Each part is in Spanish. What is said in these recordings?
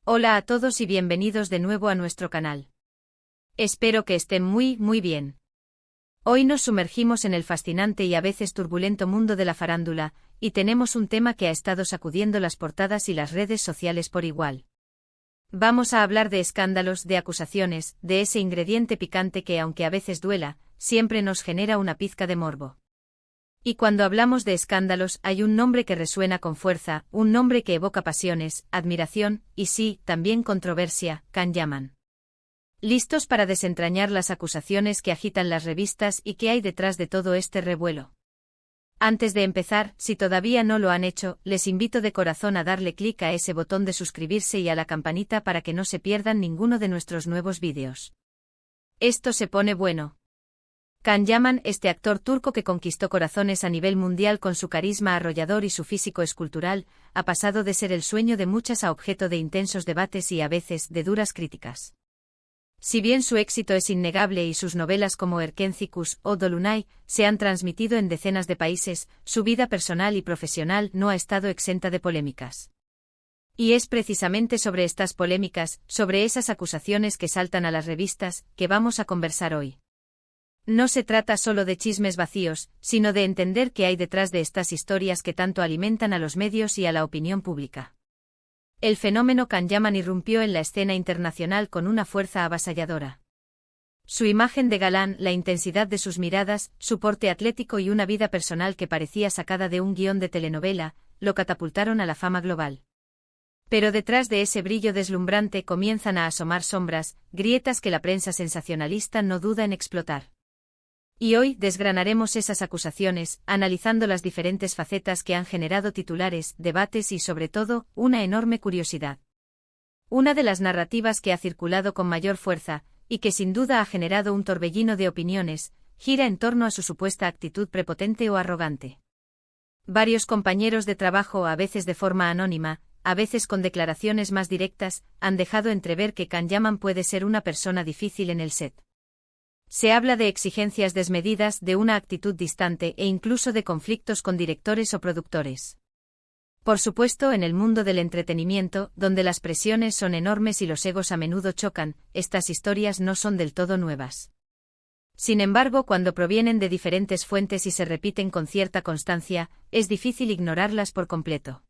Hola a todos y bienvenidos de nuevo a nuestro canal. Espero que estén muy bien. Hoy nos sumergimos en el fascinante y a veces turbulento mundo de la farándula, y tenemos un tema que ha estado sacudiendo las portadas y las redes sociales por igual. Vamos a hablar de escándalos, de acusaciones, de ese ingrediente picante que, aunque a veces duela, siempre nos genera una pizca de morbo. Y cuando hablamos de escándalos hay un nombre que resuena con fuerza, un nombre que evoca pasiones, admiración, y sí, también controversia: Can Yaman. ¿Listos para desentrañar las acusaciones que agitan las revistas y qué hay detrás de todo este revuelo? Antes de empezar, si todavía no lo han hecho, les invito de corazón a darle clic a ese botón de suscribirse y a la campanita para que no se pierdan ninguno de nuestros nuevos vídeos. Esto se pone bueno. Can Yaman, este actor turco que conquistó corazones a nivel mundial con su carisma arrollador y su físico escultural, ha pasado de ser el sueño de muchas a objeto de intensos debates y a veces de duras críticas. Si bien su éxito es innegable y sus novelas como Erkenci o Dolunay se han transmitido en decenas de países, su vida personal y profesional no ha estado exenta de polémicas. Y es precisamente sobre estas polémicas, sobre esas acusaciones que saltan a las revistas, que vamos a conversar hoy. No se trata solo de chismes vacíos, sino de entender qué hay detrás de estas historias que tanto alimentan a los medios y a la opinión pública. El fenómeno Can Yaman irrumpió en la escena internacional con una fuerza avasalladora. Su imagen de galán, la intensidad de sus miradas, su porte atlético y una vida personal que parecía sacada de un guión de telenovela, lo catapultaron a la fama global. Pero detrás de ese brillo deslumbrante comienzan a asomar sombras, grietas que la prensa sensacionalista no duda en explotar. Y hoy desgranaremos esas acusaciones, analizando las diferentes facetas que han generado titulares, debates y sobre todo, una enorme curiosidad. Una de las narrativas que ha circulado con mayor fuerza, y que sin duda ha generado un torbellino de opiniones, gira en torno a su supuesta actitud prepotente o arrogante. Varios compañeros de trabajo, a veces de forma anónima, a veces con declaraciones más directas, han dejado entrever que Can Yaman puede ser una persona difícil en el set. Se habla de exigencias desmedidas, de una actitud distante e incluso de conflictos con directores o productores. Por supuesto, en el mundo del entretenimiento, donde las presiones son enormes y los egos a menudo chocan, estas historias no son del todo nuevas. Sin embargo, cuando provienen de diferentes fuentes y se repiten con cierta constancia, es difícil ignorarlas por completo.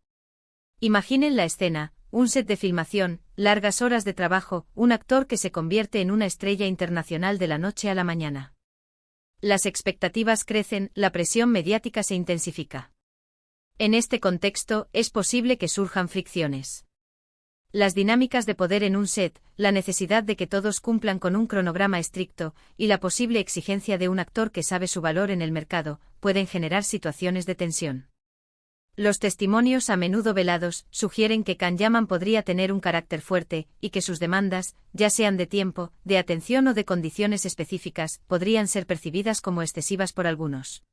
Imaginen la escena: un set de filmación, largas horas de trabajo, un actor que se convierte en una estrella internacional de la noche a la mañana. Las expectativas crecen, la presión mediática se intensifica. En este contexto, es posible que surjan fricciones. Las dinámicas de poder en un set, la necesidad de que todos cumplan con un cronograma estricto, y la posible exigencia de un actor que sabe su valor en el mercado, pueden generar situaciones de tensión. Los testimonios, a menudo velados, sugieren que Can Yaman podría tener un carácter fuerte, y que sus demandas, ya sean de tiempo, de atención o de condiciones específicas, podrían ser percibidas como excesivas por algunos.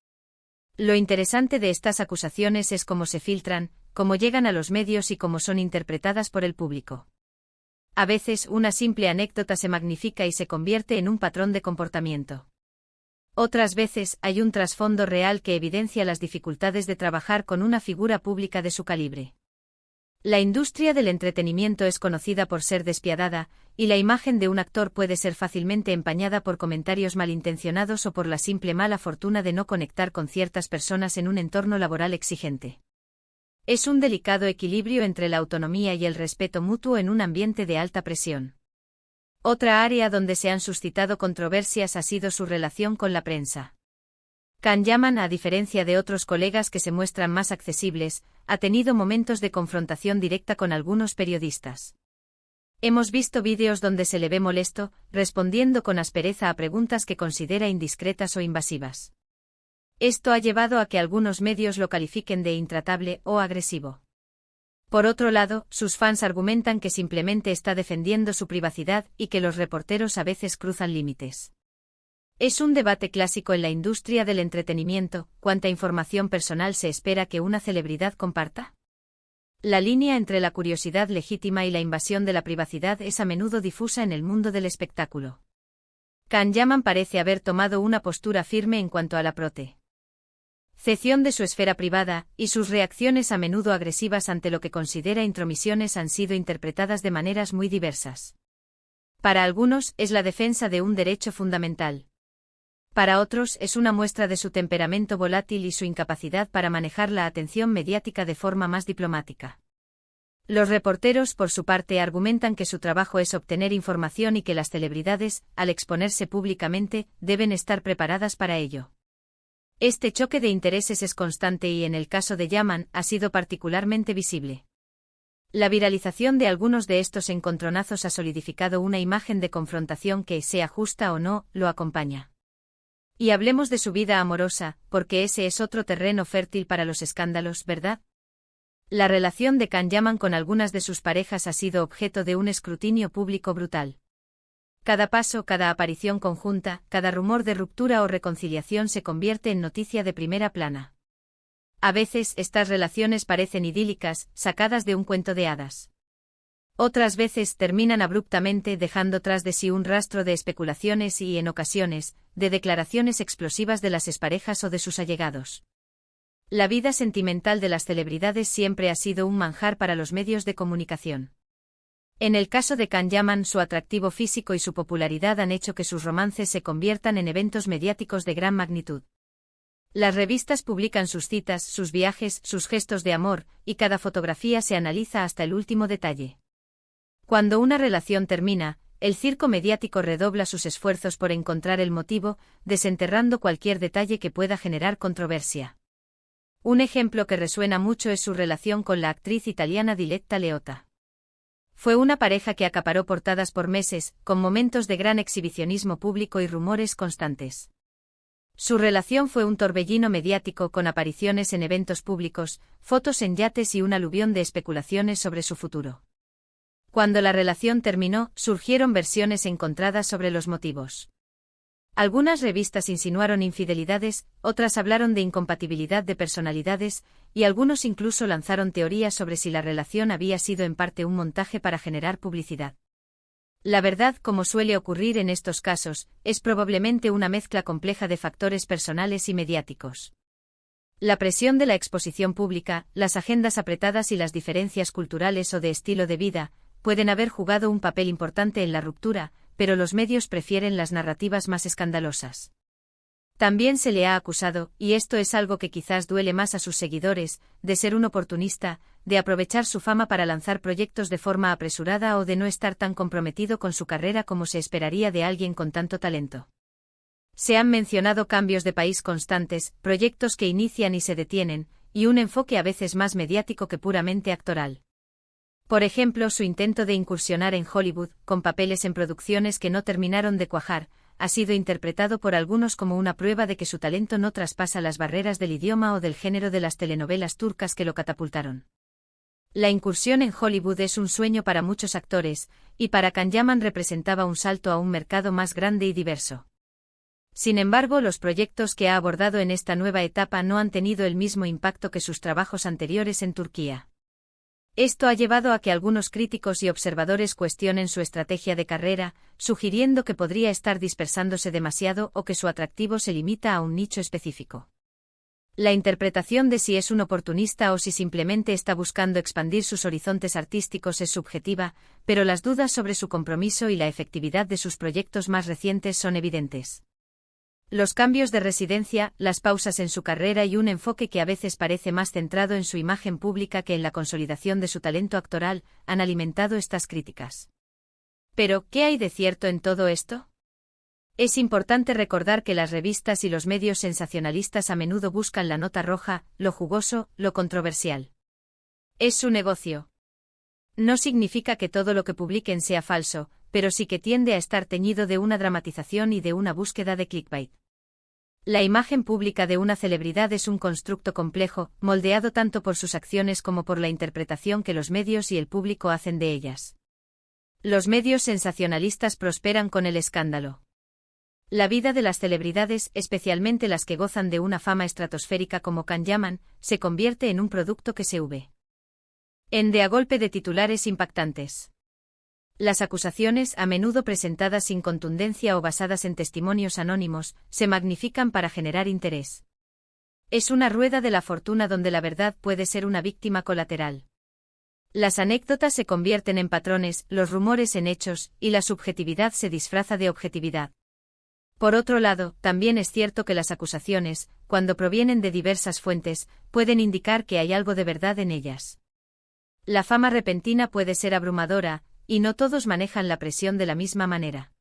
Lo interesante de estas acusaciones es cómo se filtran, cómo llegan a los medios y cómo son interpretadas por el público. A veces, una simple anécdota se magnifica y se convierte en un patrón de comportamiento. Otras veces, hay un trasfondo real que evidencia las dificultades de trabajar con una figura pública de su calibre. La industria del entretenimiento es conocida por ser despiadada, y la imagen de un actor puede ser fácilmente empañada por comentarios malintencionados o por la simple mala fortuna de no conectar con ciertas personas en un entorno laboral exigente. Es un delicado equilibrio entre la autonomía y el respeto mutuo en un ambiente de alta presión. Otra área donde se han suscitado controversias ha sido su relación con la prensa. Can Yaman, a diferencia de otros colegas que se muestran más accesibles, ha tenido momentos de confrontación directa con algunos periodistas. Hemos visto vídeos donde se le ve molesto, respondiendo con aspereza a preguntas que considera indiscretas o invasivas. Esto ha llevado a que algunos medios lo califiquen de intratable o agresivo. Por otro lado, sus fans argumentan que simplemente está defendiendo su privacidad y que los reporteros a veces cruzan límites. Es un debate clásico en la industria del entretenimiento: ¿cuánta información personal se espera que una celebridad comparta? La línea entre la curiosidad legítima y la invasión de la privacidad es a menudo difusa en el mundo del espectáculo. Can Yaman parece haber tomado una postura firme en cuanto a la cesión de su esfera privada, y sus reacciones a menudo agresivas ante lo que considera intromisiones han sido interpretadas de maneras muy diversas. Para algunos es la defensa de un derecho fundamental. Para otros es una muestra de su temperamento volátil y su incapacidad para manejar la atención mediática de forma más diplomática. Los reporteros, por su parte, argumentan que su trabajo es obtener información y que las celebridades, al exponerse públicamente, deben estar preparadas para ello. Este choque de intereses es constante y en el caso de Yaman ha sido particularmente visible. La viralización de algunos de estos encontronazos ha solidificado una imagen de confrontación que, sea justa o no, lo acompaña. Y hablemos de su vida amorosa, porque ese es otro terreno fértil para los escándalos, ¿verdad? La relación de Can Yaman con algunas de sus parejas ha sido objeto de un escrutinio público brutal. Cada paso, cada aparición conjunta, cada rumor de ruptura o reconciliación se convierte en noticia de primera plana. A veces estas relaciones parecen idílicas, sacadas de un cuento de hadas. Otras veces terminan abruptamente dejando tras de sí un rastro de especulaciones y, en ocasiones, de declaraciones explosivas de las exparejas o de sus allegados. La vida sentimental de las celebridades siempre ha sido un manjar para los medios de comunicación. En el caso de Can Yaman, su atractivo físico y su popularidad han hecho que sus romances se conviertan en eventos mediáticos de gran magnitud. Las revistas publican sus citas, sus viajes, sus gestos de amor, y cada fotografía se analiza hasta el último detalle. Cuando una relación termina, el circo mediático redobla sus esfuerzos por encontrar el motivo, desenterrando cualquier detalle que pueda generar controversia. Un ejemplo que resuena mucho es su relación con la actriz italiana Diletta Leotta. Fue una pareja que acaparó portadas por meses, con momentos de gran exhibicionismo público y rumores constantes. Su relación fue un torbellino mediático con apariciones en eventos públicos, fotos en yates y un aluvión de especulaciones sobre su futuro. Cuando la relación terminó, surgieron versiones encontradas sobre los motivos. Algunas revistas insinuaron infidelidades, otras hablaron de incompatibilidad de personalidades, y algunos incluso lanzaron teorías sobre si la relación había sido en parte un montaje para generar publicidad. La verdad, como suele ocurrir en estos casos, es probablemente una mezcla compleja de factores personales y mediáticos. La presión de la exposición pública, las agendas apretadas y las diferencias culturales o de estilo de vida pueden haber jugado un papel importante en la ruptura, pero los medios prefieren las narrativas más escandalosas. También se le ha acusado, y esto es algo que quizás duele más a sus seguidores, de ser un oportunista, de aprovechar su fama para lanzar proyectos de forma apresurada o de no estar tan comprometido con su carrera como se esperaría de alguien con tanto talento. Se han mencionado cambios de país constantes, proyectos que inician y se detienen, y un enfoque a veces más mediático que puramente actoral. Por ejemplo, su intento de incursionar en Hollywood, con papeles en producciones que no terminaron de cuajar, ha sido interpretado por algunos como una prueba de que su talento no traspasa las barreras del idioma o del género de las telenovelas turcas que lo catapultaron. La incursión en Hollywood es un sueño para muchos actores, y para Can Yaman representaba un salto a un mercado más grande y diverso. Sin embargo, los proyectos que ha abordado en esta nueva etapa no han tenido el mismo impacto que sus trabajos anteriores en Turquía. Esto ha llevado a que algunos críticos y observadores cuestionen su estrategia de carrera, sugiriendo que podría estar dispersándose demasiado o que su atractivo se limita a un nicho específico. La interpretación de si es un oportunista o si simplemente está buscando expandir sus horizontes artísticos es subjetiva, pero las dudas sobre su compromiso y la efectividad de sus proyectos más recientes son evidentes. Los cambios de residencia, las pausas en su carrera y un enfoque que a veces parece más centrado en su imagen pública que en la consolidación de su talento actoral, han alimentado estas críticas. Pero, ¿qué hay de cierto en todo esto? Es importante recordar que las revistas y los medios sensacionalistas a menudo buscan la nota roja, lo jugoso, lo controversial. Es su negocio. No significa que todo lo que publiquen sea falso, pero sí que tiende a estar teñido de una dramatización y de una búsqueda de clickbait. La imagen pública de una celebridad es un constructo complejo, moldeado tanto por sus acciones como por la interpretación que los medios y el público hacen de ellas. Los medios sensacionalistas prosperan con el escándalo. La vida de las celebridades, especialmente las que gozan de una fama estratosférica como Can Yaman, se convierte en un producto que se ve a golpe de titulares impactantes. Las acusaciones, a menudo presentadas sin contundencia o basadas en testimonios anónimos, se magnifican para generar interés. Es una rueda de la fortuna donde la verdad puede ser una víctima colateral. Las anécdotas se convierten en patrones, los rumores en hechos, y la subjetividad se disfraza de objetividad. Por otro lado, también es cierto que las acusaciones, cuando provienen de diversas fuentes, pueden indicar que hay algo de verdad en ellas. La fama repentina puede ser abrumadora, y no todos manejan la presión de la misma manera.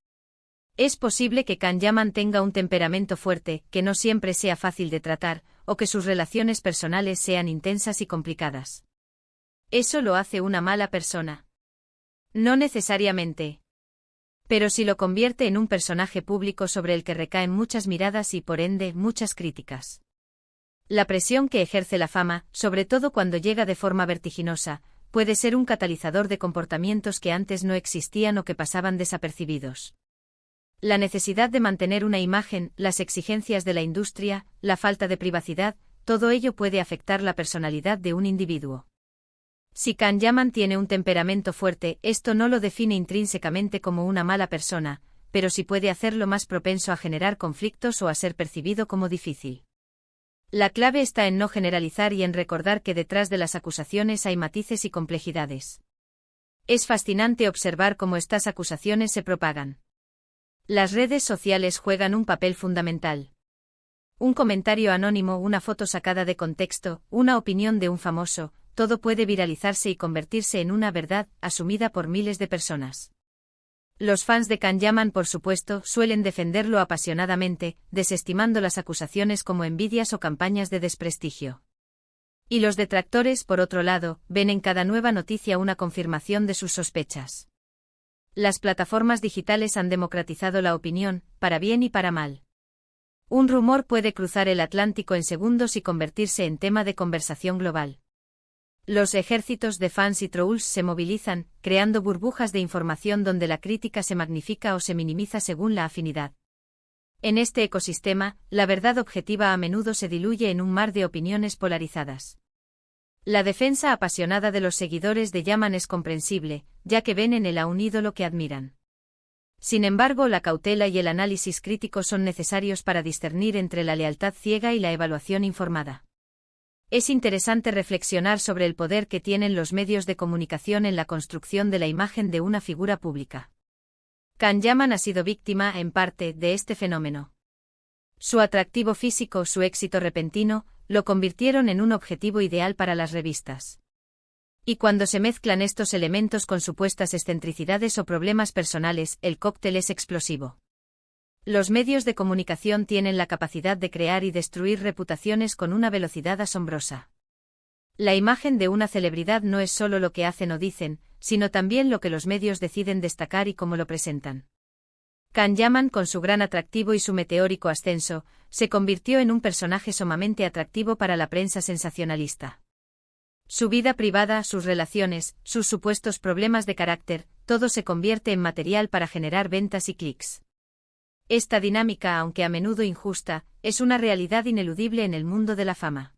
Es posible que Can Yaman tenga un temperamento fuerte, que no siempre sea fácil de tratar, o que sus relaciones personales sean intensas y complicadas. ¿Eso lo hace una mala persona? No necesariamente. Pero sí lo convierte en un personaje público sobre el que recaen muchas miradas y por ende muchas críticas. La presión que ejerce la fama, sobre todo cuando llega de forma vertiginosa, puede ser un catalizador de comportamientos que antes no existían o que pasaban desapercibidos. La necesidad de mantener una imagen, las exigencias de la industria, la falta de privacidad, todo ello puede afectar la personalidad de un individuo. Si Can Yaman tiene un temperamento fuerte, esto no lo define intrínsecamente como una mala persona, pero sí puede hacerlo más propenso a generar conflictos o a ser percibido como difícil. La clave está en no generalizar y en recordar que detrás de las acusaciones hay matices y complejidades. Es fascinante observar cómo estas acusaciones se propagan. Las redes sociales juegan un papel fundamental. Un comentario anónimo, una foto sacada de contexto, una opinión de un famoso, todo puede viralizarse y convertirse en una verdad, asumida por miles de personas. Los fans de Can Yaman, por supuesto, suelen defenderlo apasionadamente, desestimando las acusaciones como envidias o campañas de desprestigio. Y los detractores, por otro lado, ven en cada nueva noticia una confirmación de sus sospechas. Las plataformas digitales han democratizado la opinión, para bien y para mal. Un rumor puede cruzar el Atlántico en segundos y convertirse en tema de conversación global. Los ejércitos de fans y trolls se movilizan, creando burbujas de información donde la crítica se magnifica o se minimiza según la afinidad. En este ecosistema, la verdad objetiva a menudo se diluye en un mar de opiniones polarizadas. La defensa apasionada de los seguidores de Yaman es comprensible, ya que ven en él a un ídolo que admiran. Sin embargo, la cautela y el análisis crítico son necesarios para discernir entre la lealtad ciega y la evaluación informada. Es interesante reflexionar sobre el poder que tienen los medios de comunicación en la construcción de la imagen de una figura pública. Can Yaman ha sido víctima, en parte, de este fenómeno. Su atractivo físico, su éxito repentino, lo convirtieron en un objetivo ideal para las revistas. Y cuando se mezclan estos elementos con supuestas excentricidades o problemas personales, el cóctel es explosivo. Los medios de comunicación tienen la capacidad de crear y destruir reputaciones con una velocidad asombrosa. La imagen de una celebridad no es solo lo que hacen o dicen, sino también lo que los medios deciden destacar y cómo lo presentan. Can Yaman, con su gran atractivo y su meteórico ascenso, se convirtió en un personaje sumamente atractivo para la prensa sensacionalista. Su vida privada, sus relaciones, sus supuestos problemas de carácter, todo se convierte en material para generar ventas y clics. Esta dinámica, aunque a menudo injusta, es una realidad ineludible en el mundo de la fama.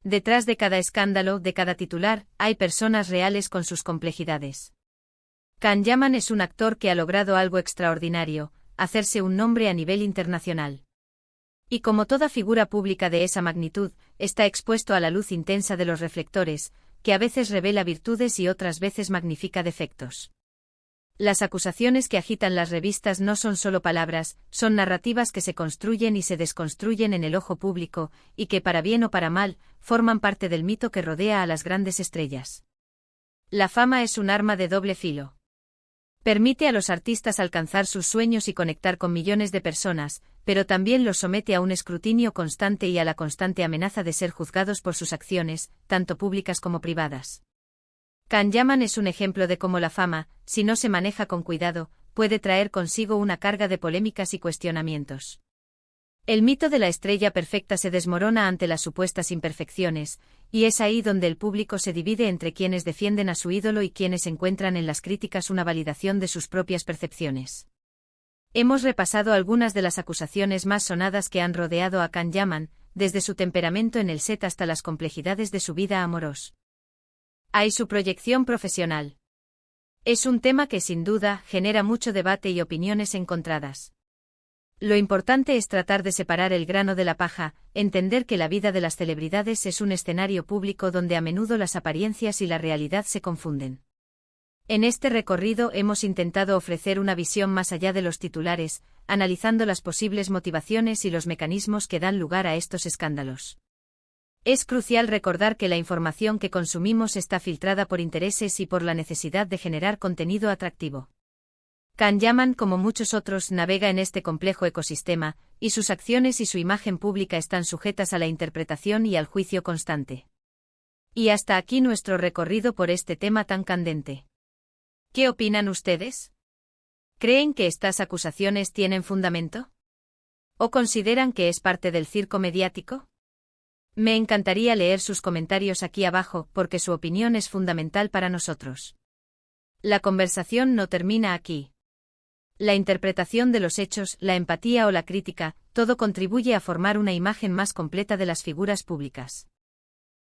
Detrás de cada escándalo, de cada titular, hay personas reales con sus complejidades. Can Yaman es un actor que ha logrado algo extraordinario, hacerse un nombre a nivel internacional. Y como toda figura pública de esa magnitud, está expuesto a la luz intensa de los reflectores, que a veces revela virtudes y otras veces magnifica defectos. Las acusaciones que agitan las revistas no son solo palabras, son narrativas que se construyen y se desconstruyen en el ojo público, y que para bien o para mal, forman parte del mito que rodea a las grandes estrellas. La fama es un arma de doble filo. Permite a los artistas alcanzar sus sueños y conectar con millones de personas, pero también los somete a un escrutinio constante y a la constante amenaza de ser juzgados por sus acciones, tanto públicas como privadas. Can Yaman es un ejemplo de cómo la fama, si no se maneja con cuidado, puede traer consigo una carga de polémicas y cuestionamientos. El mito de la estrella perfecta se desmorona ante las supuestas imperfecciones, y es ahí donde el público se divide entre quienes defienden a su ídolo y quienes encuentran en las críticas una validación de sus propias percepciones. Hemos repasado algunas de las acusaciones más sonadas que han rodeado a Can Yaman, desde su temperamento en el set hasta las complejidades de su vida amorosa. Hay su proyección profesional. Es un tema que sin duda genera mucho debate y opiniones encontradas. Lo importante es tratar de separar el grano de la paja, entender que la vida de las celebridades es un escenario público donde a menudo las apariencias y la realidad se confunden. En este recorrido hemos intentado ofrecer una visión más allá de los titulares, analizando las posibles motivaciones y los mecanismos que dan lugar a estos escándalos. Es crucial recordar que la información que consumimos está filtrada por intereses y por la necesidad de generar contenido atractivo. Can Yaman, como muchos otros, navega en este complejo ecosistema, y sus acciones y su imagen pública están sujetas a la interpretación y al juicio constante. Y hasta aquí nuestro recorrido por este tema tan candente. ¿Qué opinan ustedes? ¿Creen que estas acusaciones tienen fundamento? ¿O consideran que es parte del circo mediático? Me encantaría leer sus comentarios aquí abajo, porque su opinión es fundamental para nosotros. La conversación no termina aquí. La interpretación de los hechos, la empatía o la crítica, todo contribuye a formar una imagen más completa de las figuras públicas.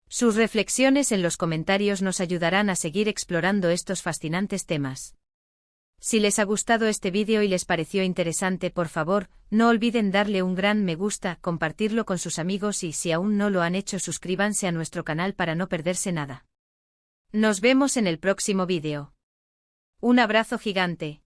Sus reflexiones en los comentarios nos ayudarán a seguir explorando estos fascinantes temas. Si les ha gustado este vídeo y les pareció interesante, por favor, no olviden darle un gran me gusta, compartirlo con sus amigos y, si aún no lo han hecho, suscríbanse a nuestro canal para no perderse nada. Nos vemos en el próximo vídeo. Un abrazo gigante.